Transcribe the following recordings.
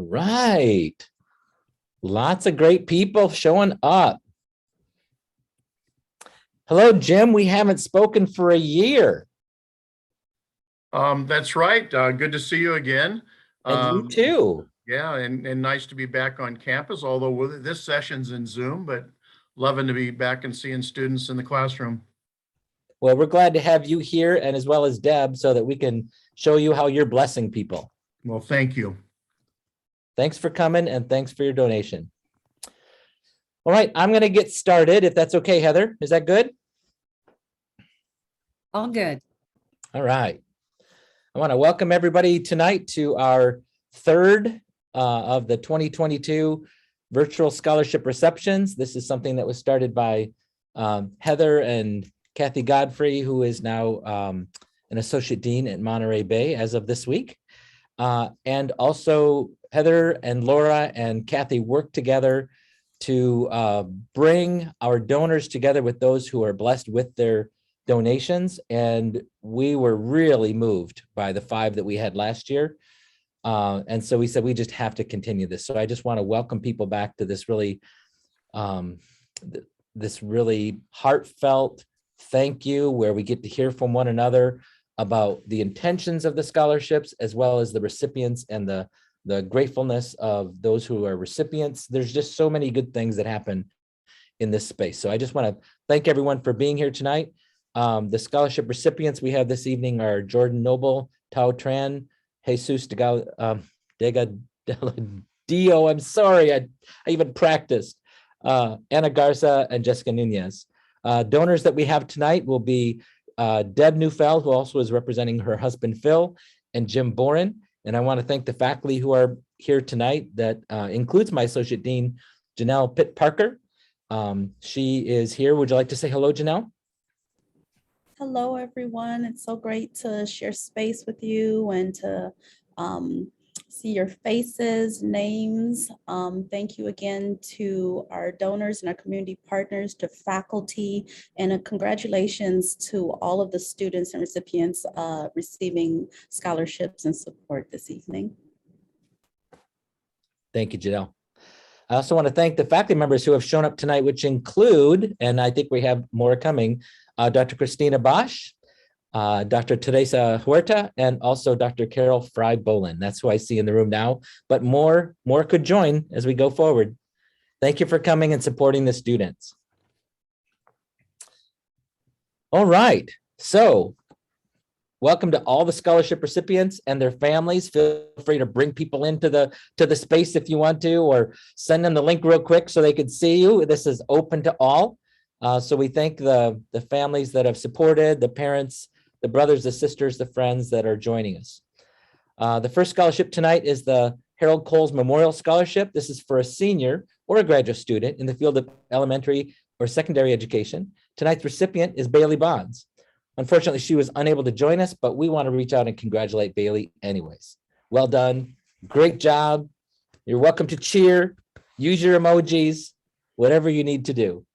Right. Lots of great people showing up. Hello, Jim. We haven't spoken for a year. That's right. Good to see you again. And you too. Yeah, and nice to be back on campus, although this session's in Zoom, but loving to be back and seeing students in the classroom. Well, we're glad to have you here and as well as Deb so that we can show you how you're blessing people. Well, thank you. Thanks for coming and thanks for your donation. All right, I'm going to get started if that's okay, Heather. Is that good? All good. All right. I want to welcome everybody tonight to our third of the 2022 virtual scholarship receptions. This is something that was started by Heather and Kathy Godfrey, who is now an associate dean at Monterey Bay as of this week. And also Heather and Laura and Kathy worked together to bring our donors together with those who are blessed with their donations. And we were really moved by the 5 that we had last year. And so we said, we just have to continue this. So I just want to welcome people back to this really heartfelt thank you, where we get to hear from one another about the intentions of the scholarships, as well as the recipients and the gratefulness of those who are recipients. There's just so many good things that happen in this space. So I just want to thank everyone for being here tonight. The scholarship recipients we have this evening are Jordan Noble, Tao Tran, Jesus Degadio. I'm sorry, I even practiced. Ana Garza and Jessica Nunez. Donors that we have tonight will be Deb Neufeld, who also is representing her husband, Phil, and Jim Boren. And I want to thank the faculty who are here tonight. That includes my associate dean, Janelle Pitt Parker. She is here. Would you like to say hello, Janelle? Hello, everyone. It's so great to share space with you and to see your faces, names. Thank you again to our donors and our community partners, to faculty, and congratulations to all of the students and recipients receiving scholarships and support this evening. Thank you, Janelle. I also want to thank the faculty members who have shown up tonight, which include, and I think we have more coming, Dr. Christina Bosch, Dr. Teresa Huerta, and also Dr. Carol Fry-Bolin. That's who I see in the room now, but more could join as we go forward. Thank you for coming and supporting the students. All right, so welcome to all the scholarship recipients and their families. Feel free to bring people into the space if you want to, or send them the link real quick so they can see you. This is open to all. So we thank the families that have supported, the parents, the brothers, the sisters, the friends that are joining us. The first scholarship tonight is the Harold Coles Memorial Scholarship. This is for a senior or a graduate student in the field of elementary or secondary education. Tonight's recipient is Bailey Bonds. Unfortunately, she was unable to join us, but we want to reach out and congratulate Bailey anyways. Well done. Great job. You're welcome to cheer, use your emojis, whatever you need to do.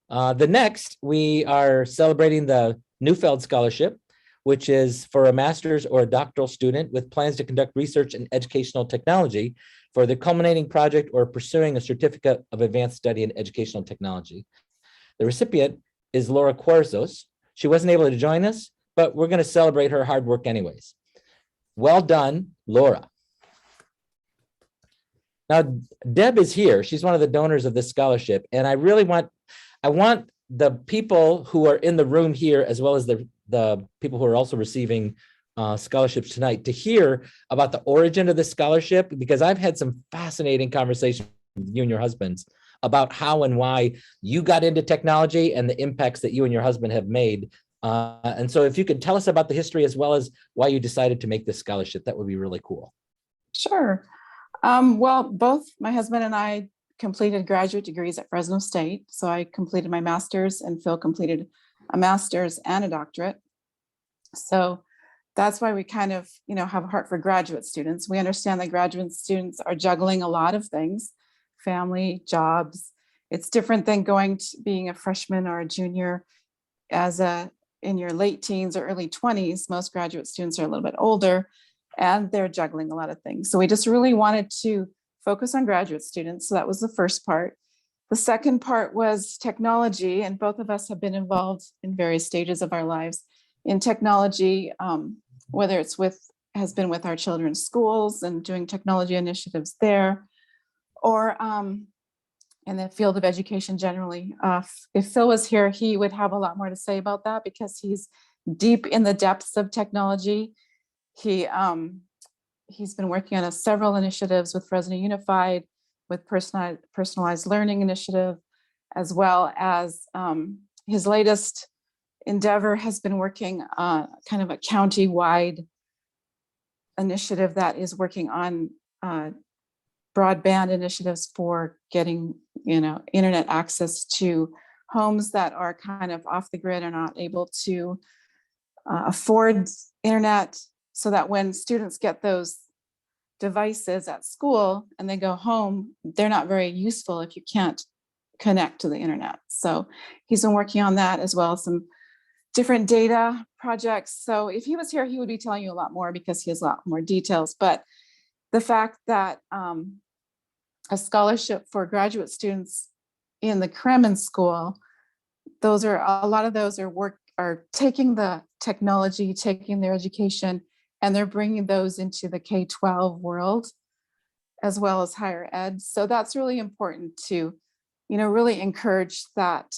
The next, we are celebrating the Neufeld Scholarship, which is for a master's or a doctoral student with plans to conduct research in educational technology for the culminating project or pursuing a certificate of advanced study in educational technology. The recipient is Laura Cuarzos. She wasn't able to join us, but we're going to celebrate her hard work anyways. Well done, Laura. Now, Deb is here. She's one of the donors of this scholarship, and I want the people who are in the room here, as well as the people who are also receiving scholarships tonight, to hear about the origin of this scholarship, because I've had some fascinating conversations with you and your husbands about how and why you got into technology and the impacts that you and your husband have made. And so if you could tell us about the history as well as why you decided to make this scholarship, that would be really cool. Sure. Well, both my husband and I completed graduate degrees at Fresno State. So I completed my master's and Phil completed a master's and a doctorate. So that's why we kind of, have a heart for graduate students. We understand that graduate students are juggling a lot of things, family, jobs. It's different than being a freshman or a junior in your late teens or early 20s. Most graduate students are a little bit older and they're juggling a lot of things. So we just really wanted to focus on graduate students. So that was the first part. The second part was technology, and both of us have been involved in various stages of our lives in technology, whether it's has been with our children's schools and doing technology initiatives there, or in the field of education generally. If Phil was here, he would have a lot more to say about that because he's deep in the depths of technology. He's been working on several initiatives with Fresno Unified, with personalized learning initiative, as well as his latest endeavor has been working on kind of a county-wide initiative that is working on broadband initiatives for getting, internet access to homes that are kind of off the grid or not able to afford internet, so that when students get those devices at school and they go home, they're not very useful if you can't connect to the internet. So he's been working on that, as well as some different data projects. So if he was here, he would be telling you a lot more because he has a lot more details. But the fact that a scholarship for graduate students in the Kremen School, a lot of those are taking the technology, taking their education, and they're bringing those into the K-12 world, as well as higher ed. So that's really important to, really encourage that,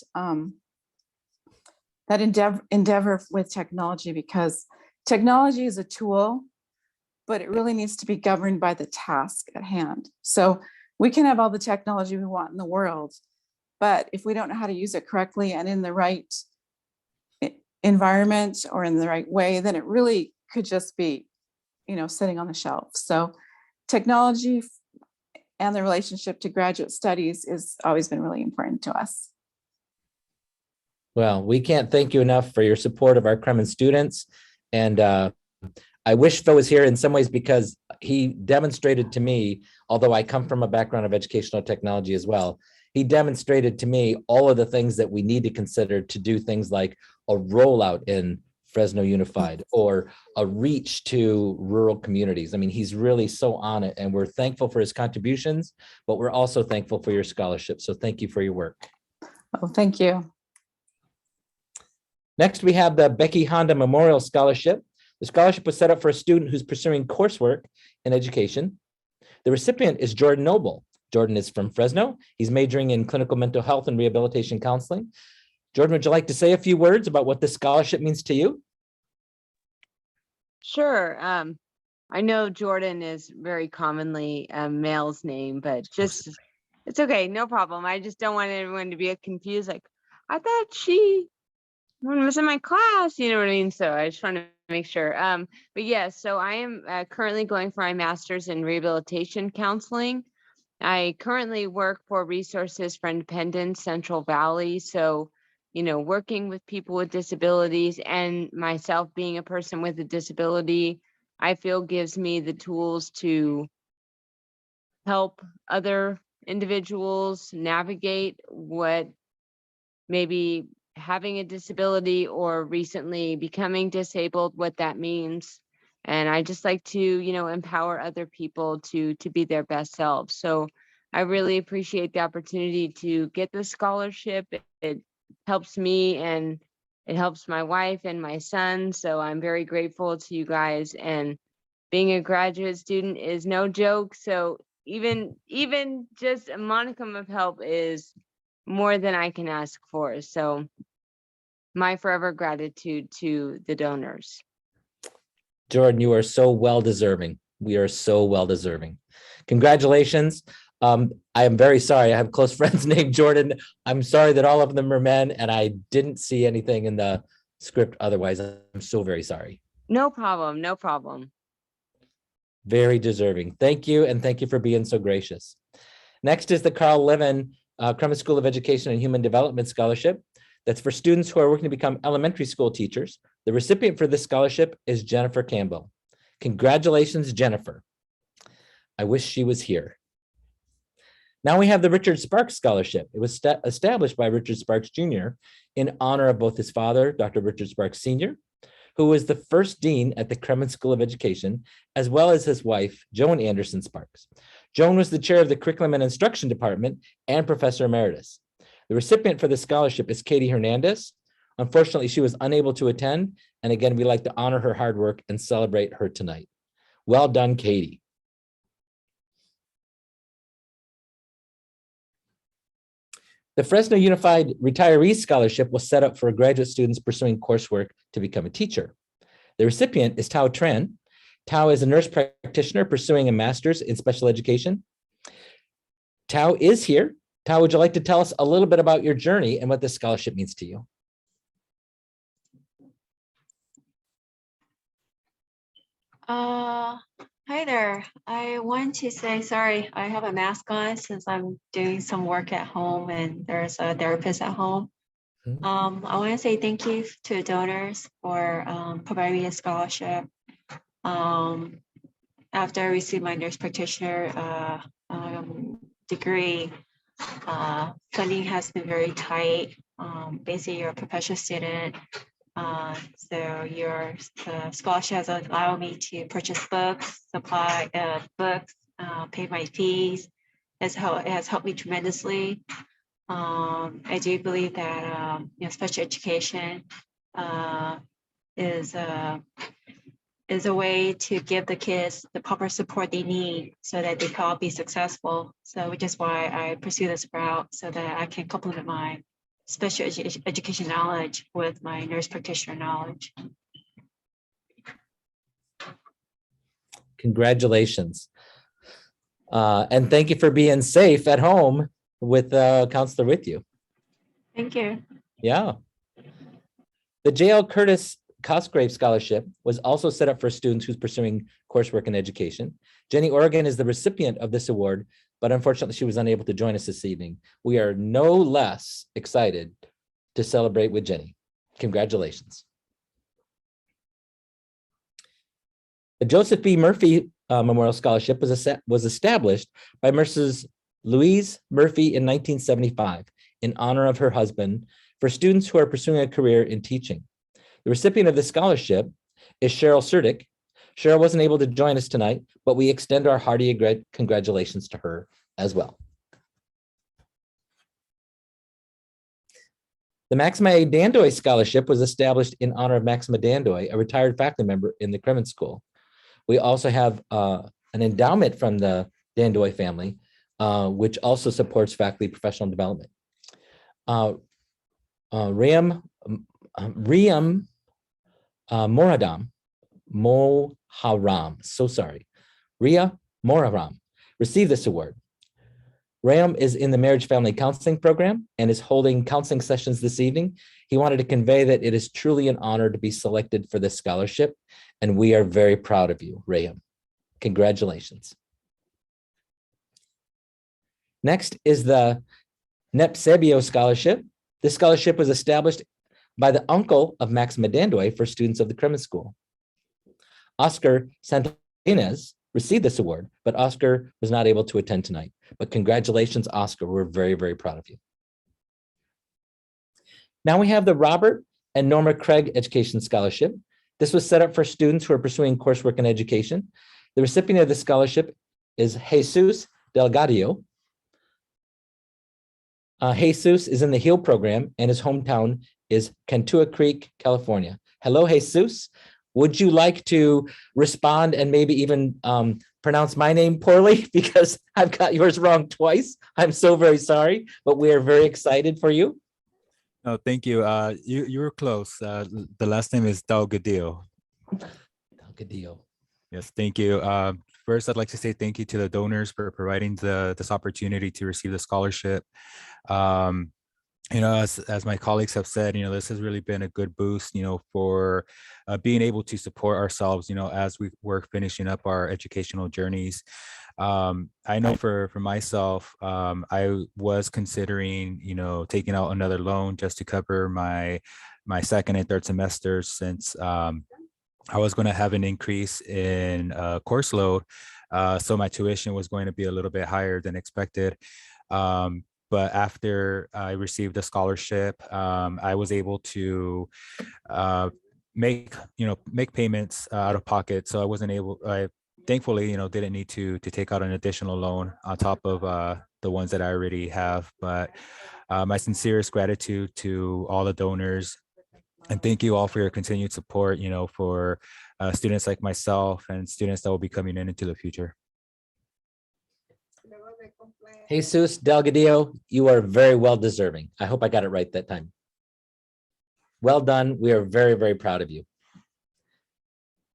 that endeavor with technology, because technology is a tool, but it really needs to be governed by the task at hand. So we can have all the technology we want in the world, but if we don't know how to use it correctly and in the right environment or in the right way, then it really could just be, sitting on the shelf. So technology and the relationship to graduate studies has always been really important to us. Well, we can't thank you enough for your support of our Kremen students. And I wish Phil was here in some ways, because he demonstrated to me, although I come from a background of educational technology as well, he demonstrated to me all of the things that we need to consider to do things like a rollout in Fresno Unified or a reach to rural communities. I mean, he's really so on it, and we're thankful for his contributions, but we're also thankful for your scholarship. So thank you for your work. Oh, thank you. Next, we have the Becky Honda Memorial Scholarship. The scholarship was set up for a student who's pursuing coursework in education. The recipient is Jordan Noble. Jordan is from Fresno. He's majoring in clinical mental health and rehabilitation counseling. Jordan, would you like to say a few words about what this scholarship means to you? Sure. I know Jordan is very commonly a male's name, but just, it's okay, no problem. I just don't want everyone to be confused. Like, I thought she was in my class, you know what I mean? So I just want to make sure. But yes, so I am currently going for my master's in rehabilitation counseling. I currently work for Resources for Independence Central Valley. So, working with people with disabilities, and myself being a person with a disability, I feel gives me the tools to help other individuals navigate what maybe having a disability or recently becoming disabled, what that means. And I just like to, empower other people to be their best selves. So I really appreciate the opportunity to get this scholarship. It helps me and it helps my wife and my son. So I'm very grateful to you guys. And being a graduate student is no joke. So even just a modicum of help is more than I can ask for. So my forever gratitude to the donors. Jordan, you are so well deserving. We are so well deserving. Congratulations. I am very sorry. I have close friends named Jordan. I'm sorry that all of them are men, and I didn't see anything in the script otherwise. I'm so very sorry. No problem. No problem. Very deserving. Thank you. And thank you for being so gracious. Next is the Carl Levin Kremen School of Education and Human Development Scholarship. That's for students who are working to become elementary school teachers. The recipient for this scholarship is Jennifer Campbell. Congratulations, Jennifer. I wish she was here. Now we have the Richard Sparks Scholarship. It was established by Richard Sparks Jr. in honor of both his father, Dr. Richard Sparks Sr., who was the first dean at the Kremen School of Education, as well as his wife, Joan Anderson Sparks. Joan was the chair of the Curriculum and Instruction Department and Professor Emeritus. The recipient for the scholarship is Katie Hernandez. Unfortunately, she was unable to attend. And again, we'd like to honor her hard work and celebrate her tonight. Well done, Katie. The Fresno Unified Retiree Scholarship was set up for graduate students pursuing coursework to become a teacher. The recipient is Tao Tran. Tao is a nurse practitioner pursuing a master's in special education. Tao is here. Tao, would you like to tell us a little bit about your journey and what this scholarship means to you? Hi there. I want to say sorry, I have a mask on since I'm doing some work at home and there's a therapist at home. I want to say thank you to donors for providing me a scholarship. After I received my nurse practitioner degree, funding has been very tight. Basically, you're a professional student. So your scholarship has allowed me to purchase books, supply books, pay my fees. It has helped me tremendously. I do believe that special education is a way to give the kids the proper support they need so that they can all be successful. So which is why I pursue this route so that I can complement my special education knowledge with my nurse practitioner knowledge. Congratulations. And thank you for being safe at home with a counselor with you. Thank you. Yeah. The J.L. Curtis Cosgrave Scholarship was also set up for students who's pursuing coursework in education. Jenny Oregon is the recipient of this award, but unfortunately she was unable to join us this evening. We are no less excited to celebrate with Jenny. Congratulations. The Joseph B. Murphy Memorial Scholarship was established by Mrs. Louise Murphy in 1975 in honor of her husband for students who are pursuing a career in teaching. The recipient of the scholarship is Cheryl Surdick. Cheryl wasn't able to join us tonight, but we extend our hearty congratulations to her as well. The Maxima A. Dandoy Scholarship was established in honor of Maxima Dandoy, a retired faculty member in the Kremen School. We also have an endowment from the Dandoy family, which also supports faculty professional development. Riam Moharam, so sorry. Ria Moharam received this award. Ram is in the Marriage Family Counseling Program and is holding counseling sessions this evening. He wanted to convey that it is truly an honor to be selected for this scholarship, and we are very proud of you, Ram. Congratulations. Next is the Nepsebio Scholarship. This scholarship was established by the uncle of Maxima Dandoy for students of the Kremen School. Oscar Santinez received this award, but Oscar was not able to attend tonight. But congratulations, Oscar. We're very, very proud of you. Now we have the Robert and Norma Craig Education Scholarship. This was set up for students who are pursuing coursework in education. The recipient of the scholarship is Jesus Delgadillo. Jesus is in the HEAL program and his hometown is Cantua Creek, California. Hello, Jesus. Would you like to respond and maybe even pronounce my name poorly because I've got yours wrong twice? I'm so very sorry, but we are very excited for you. No, thank you. You were close. The last name is Delgadillo. Delgadillo. Yes, thank you. First, I'd like to say thank you to the donors for providing this opportunity to receive the scholarship. As my colleagues have said, this has really been a good boost, for being able to support ourselves, as we work finishing up our educational journeys. I know for myself, I was considering, taking out another loan just to cover my second and third semesters since I was going to have an increase in course load. So my tuition was going to be a little bit higher than expected. But after I received the scholarship, I was able to make payments out of pocket. So I thankfully, didn't need to take out an additional loan on top of the ones that I already have. But my sincerest gratitude to all the donors, and thank you all for your continued support, for students like myself and students that will be coming in into the future. Jesus Delgadillo, you are very well deserving. I hope I got it right that time. Well done. We are very, very proud of you.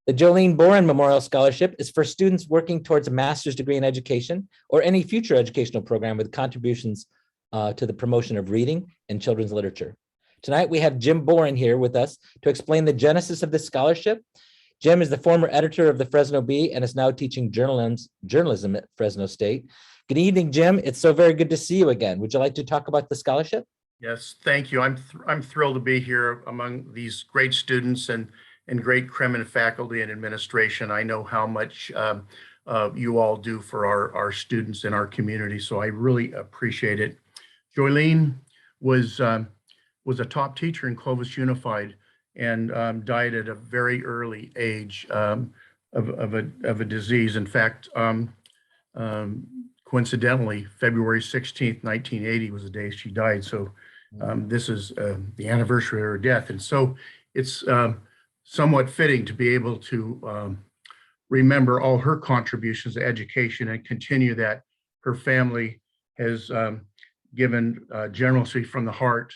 The Jolene Boren Memorial Scholarship is for students working towards a master's degree in education or any future educational program with contributions to the promotion of reading and children's literature. Tonight, we have Jim Boren here with us to explain the genesis of this scholarship. Jim is the former editor of the Fresno Bee and is now teaching journalism at Fresno State. Good evening, Jim. It's so very good to see you again. Would you like to talk about the scholarship? Yes, thank you. I'm thrilled to be here among these great students and great Kremen faculty and administration. I know how much you all do for our students in our community, so I really appreciate it. Jolene was a top teacher in Clovis Unified and died at a very early age of a disease. In fact, coincidentally, February 16th, 1980 was the day she died. So this is the anniversary of her death. And so it's somewhat fitting to be able to remember all her contributions to education and continue that. Her family has given generously from the heart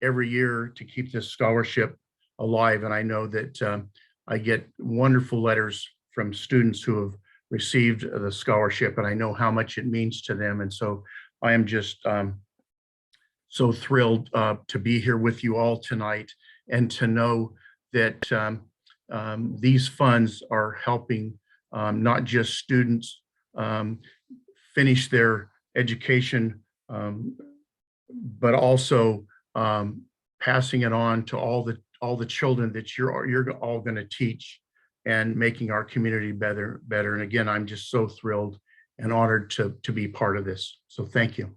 every year to keep this scholarship alive. And I know that I get wonderful letters from students who have received the scholarship, and I know how much it means to them. And so I am just so thrilled to be here with you all tonight and to know that these funds are helping not just students finish their education, but also passing it on to all the children that you're all going to teach and making our community better. And again, I'm just so thrilled and honored to be part of this. So thank you.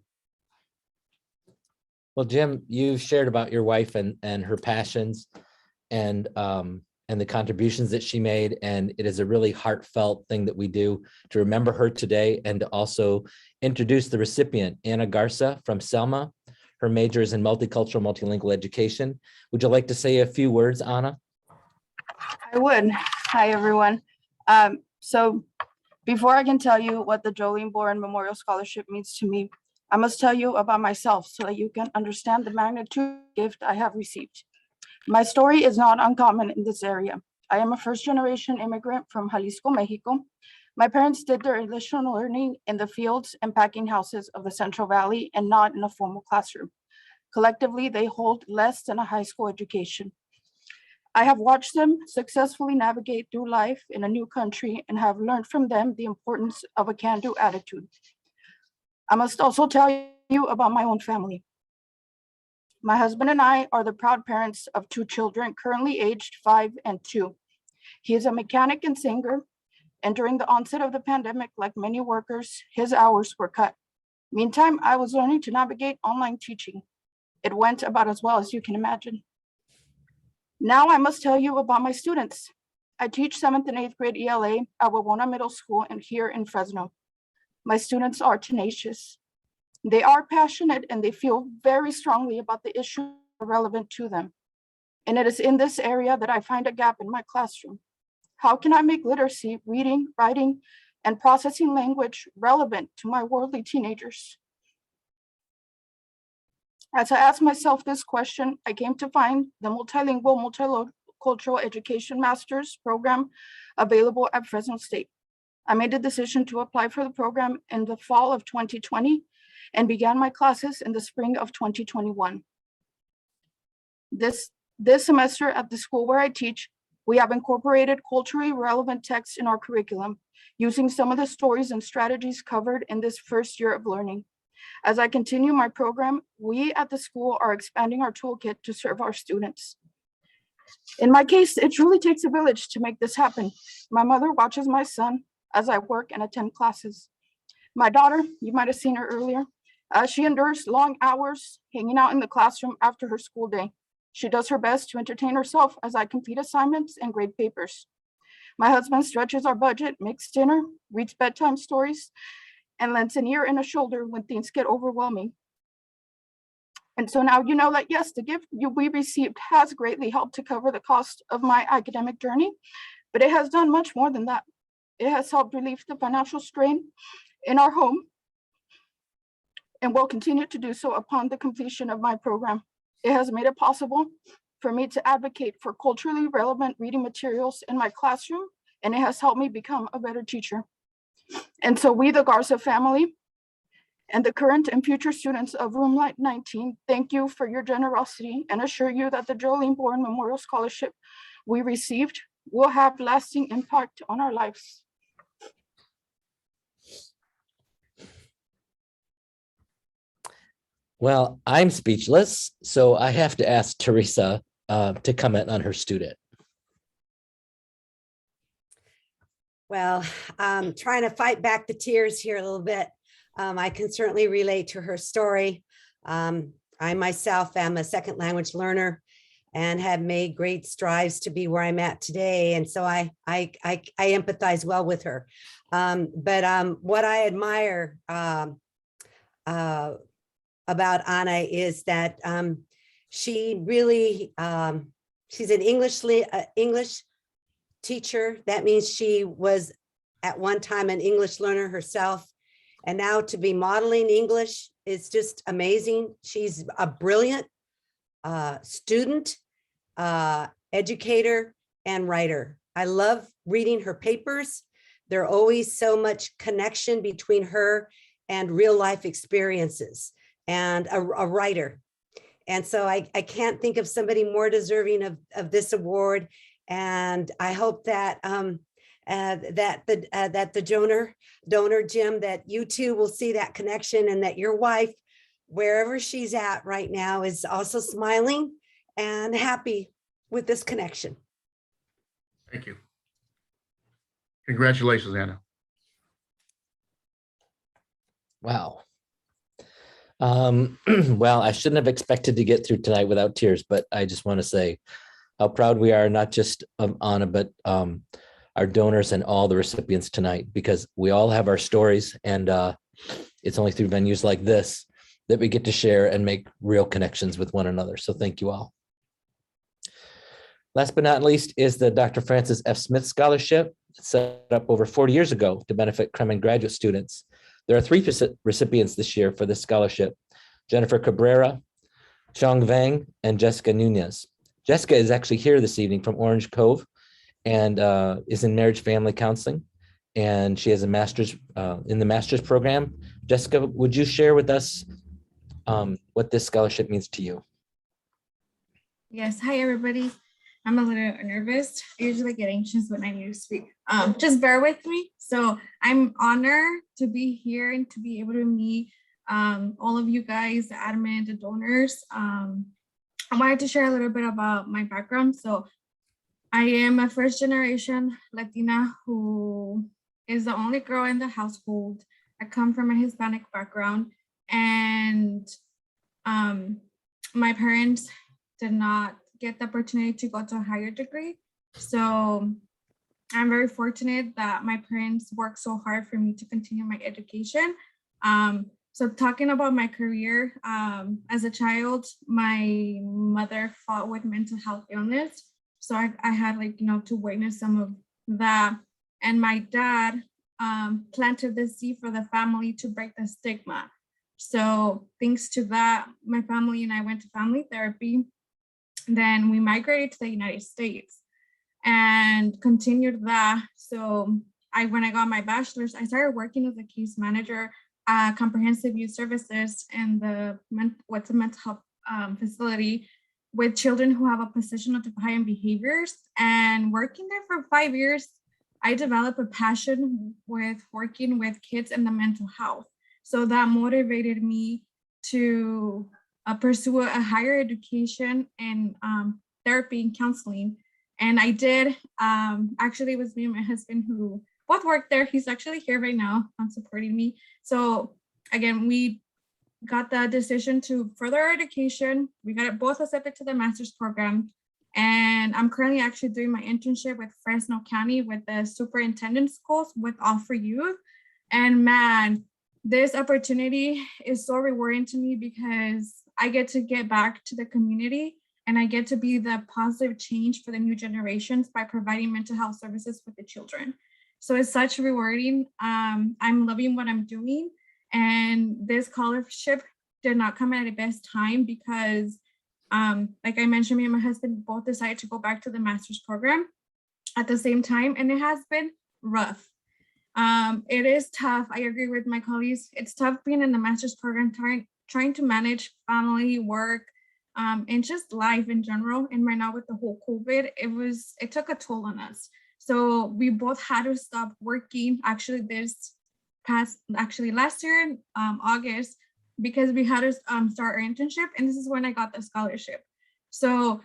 Well, Jim, you've shared about your wife and her passions and the contributions that she made. And it is a really heartfelt thing that we do to remember her today and to also introduce the recipient, Anna Garza from Selma. Her major is in multicultural, multilingual education. Would you like to say a few words, Anna? I would. Hi, everyone. So before I can tell you what the Jolene Boren Memorial Scholarship means to me, I must tell you about myself so that you can understand the magnitude of the gift I have received. My story is not uncommon in this area. I am a first-generation immigrant from Jalisco, Mexico. My parents did their initial learning in the fields and packing houses of the Central Valley and not in a formal classroom. Collectively, they hold less than a high school education. I have watched them successfully navigate through life in a new country and have learned from them the importance of a can-do attitude. I must also tell you about my own family. My husband and I are the proud parents of 2 children, currently aged 5 and 2. He is a mechanic and singer, and during the onset of the pandemic, like many workers, his hours were cut. Meantime, I was learning to navigate online teaching. It went about as well as you can imagine. Now I must tell you about my students. I teach 7th and 8th grade ELA at Wawona Middle School and here in Fresno. My students are tenacious. They are passionate and they feel very strongly about the issues relevant to them. And it is in this area that I find a gap in my classroom. How can I make literacy, reading, writing, and processing language relevant to my worldly teenagers? As I asked myself this question, I came to find the multilingual, multicultural education master's program available at Fresno State. I made the decision to apply for the program in the fall of 2020 and began my classes in the spring of 2021. This semester at the school where I teach, we have incorporated culturally relevant texts in our curriculum, using some of the stories and strategies covered in this first year of learning. As I continue my program, we at the school are expanding our toolkit to serve our students. In my case, it truly takes a village to make this happen. My mother watches my son as I work and attend classes. My daughter, you might have seen her earlier, she endures long hours hanging out in the classroom after her school day. She does her best to entertain herself as I complete assignments and grade papers. My husband stretches our budget, makes dinner, reads bedtime stories, and lends an ear and a shoulder when things get overwhelming. And so now you know that, yes, the gift we received has greatly helped to cover the cost of my academic journey, but it has done much more than that. It has helped relieve the financial strain in our home and will continue to do so upon the completion of my program. It has made it possible for me to advocate for culturally relevant reading materials in my classroom, and it has helped me become a better teacher. And so we, the Garza family, and the current and future students of Room 19, thank you for your generosity and assure you that the Jolene Boren Memorial Scholarship we received will have lasting impact on our lives. Well, I'm speechless, so I have to ask Teresa to comment on her student. Well, trying to fight back the tears here a little bit. I can certainly relate to her story. I myself am a second language learner and have made great strides to be where I'm at today. And so I empathize well with her. But what I admire about Anna is that she really, she's an English teacher. That means she was at one time an English learner herself. And now to be modeling English is just amazing. She's a brilliant student, educator, and writer. I love reading her papers. There are always so much connection between her and real life experiences, and a writer. And so I can't think of somebody more deserving of this award. And I hope that that the donor, Jim, that you two will see that connection, and that your wife, wherever she's at right now, is also smiling and happy with this connection. Thank you. Congratulations, Anna. Wow. Well, I shouldn't have expected to get through tonight without tears, but I just want to say how proud we are, not just of Anna, but our donors and all the recipients tonight, because we all have our stories, and it's only through venues like this that we get to share and make real connections with one another. So thank you all. Last but not least is the Dr. Francis F. Smith Scholarship, set up over 40 years ago to benefit Kremen graduate students. There are 3 recipients this year for this scholarship: Jennifer Cabrera, Chong Vang, and Jessica Nunez. Jessica is actually here this evening from Orange Cove, and is in marriage family counseling, and she has a master's in the master's program. Jessica, would you share with us what this scholarship means to you? Yes, hi everybody. I'm a little nervous. I usually get anxious when I need to speak. Just bear with me. So I'm honored to be here and to be able to meet all of you guys, the admin, the donors. I wanted to share a little bit about my background. So I am a first generation Latina who is the only girl in the household. I come from a Hispanic background, and my parents did not get the opportunity to go to a higher degree. So I'm very fortunate that my parents worked so hard for me to continue my education. So talking about my career, as a child, my mother fought with mental health illness. So I had to witness some of that. And my dad planted the seed for the family to break the stigma. So thanks to that, my family and I went to family therapy. Then we migrated to the United States and continued that. So when I got my bachelor's, I started working as a case manager at comprehensive youth services in the mental health facility with children who have oppositional to defiant behaviors. And working there for 5 years, I developed a passion with working with kids in the mental health. So that motivated me to pursue a higher education in therapy and counseling. And I did. Actually, it was me and my husband who both worked there. He's actually here right now supporting me. So again, we got the decision to further our education. We got it both accepted to the master's program. And I'm currently actually doing my internship with Fresno County with the superintendent schools with All for Youth. And man, this opportunity is so rewarding to me because I get to get back to the community and I get to be the positive change for the new generations by providing mental health services for the children. So it's such rewarding. I'm loving what I'm doing. And this scholarship did not come at the best time because like I mentioned, me and my husband both decided to go back to the master's program at the same time, and it has been rough. It is tough. I agree with my colleagues. It's tough being in the master's program, trying to manage family, work, and just life in general. And right now with the whole COVID, it took a toll on us. So we both had to stop working. Actually, last year, August, because we had to start our internship, and this is when I got the scholarship. So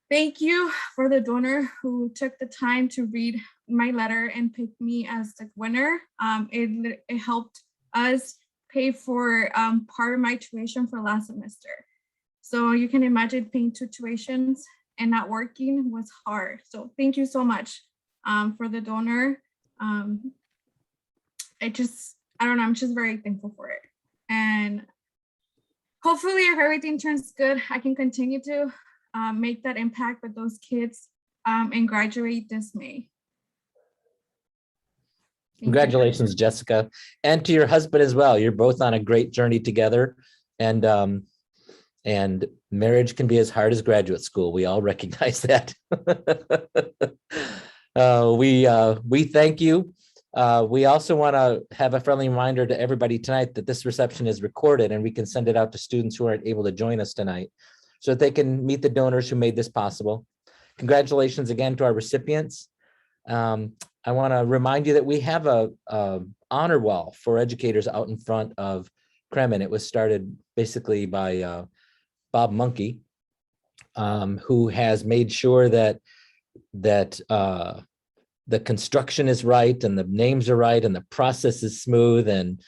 thank you for the donor who took the time to read my letter and pick me as the winner. It helped us pay for part of my tuition for last semester. So you can imagine paying 2 tuitions and not working was hard. So thank you so much for the donor. I don't know, I'm just very thankful for it. And hopefully if everything turns good, I can continue to make that impact with those kids and graduate this May. Congratulations, Jessica, and to your husband as well. You're both on a great journey together, and marriage can be as hard as graduate school. We all recognize that. We thank you. We also want to have a friendly reminder to everybody tonight that this reception is recorded, and we can send it out to students who aren't able to join us tonight so that they can meet the donors who made this possible. Congratulations again to our recipients. I want to remind you that we have a honor wall for educators out in front of Kremen. It was started basically by Bob Monkey, who has made sure that the construction is right and the names are right and the process is smooth and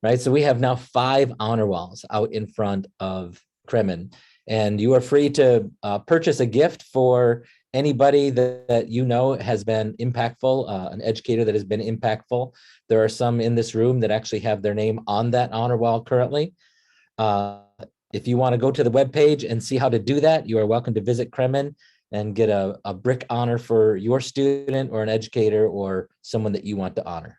right. So we have now 5 honor walls out in front of Kremen, and you are free to purchase a gift for anybody that you know has been impactful, an educator that has been impactful. There are some in this room that actually have their name on that honor wall currently. If you want to go to the webpage and see how to do that, you are welcome to visit Kremen and get a brick honor for your student or an educator or someone that you want to honor.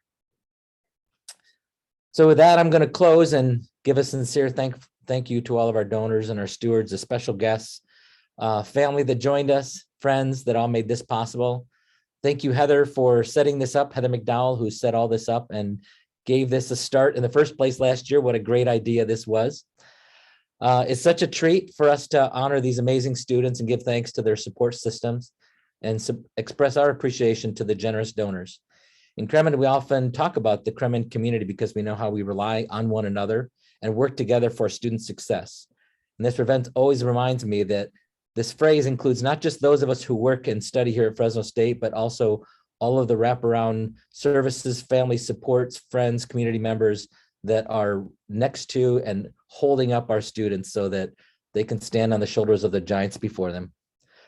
So with that, I'm going to close and give a sincere thank you to all of our donors and our stewards, the special guests, family that joined us, friends that all made this possible. Thank you, Heather, for setting this up. Heather McDowell, who set all this up and gave this a start in the first place last year. What a great idea this was. It's such a treat for us to honor these amazing students and give thanks to their support systems and express our appreciation to the generous donors. In Kremen, we often talk about the Kremen community because we know how we rely on one another and work together for student success. And this event always reminds me that this phrase includes not just those of us who work and study here at Fresno State, but also all of the wraparound services, family supports, friends, community members that are next to and holding up our students so that they can stand on the shoulders of the giants before them.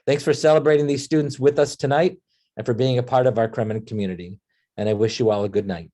Thanks for celebrating these students with us tonight and for being a part of our Kremen community. And I wish you all a good night.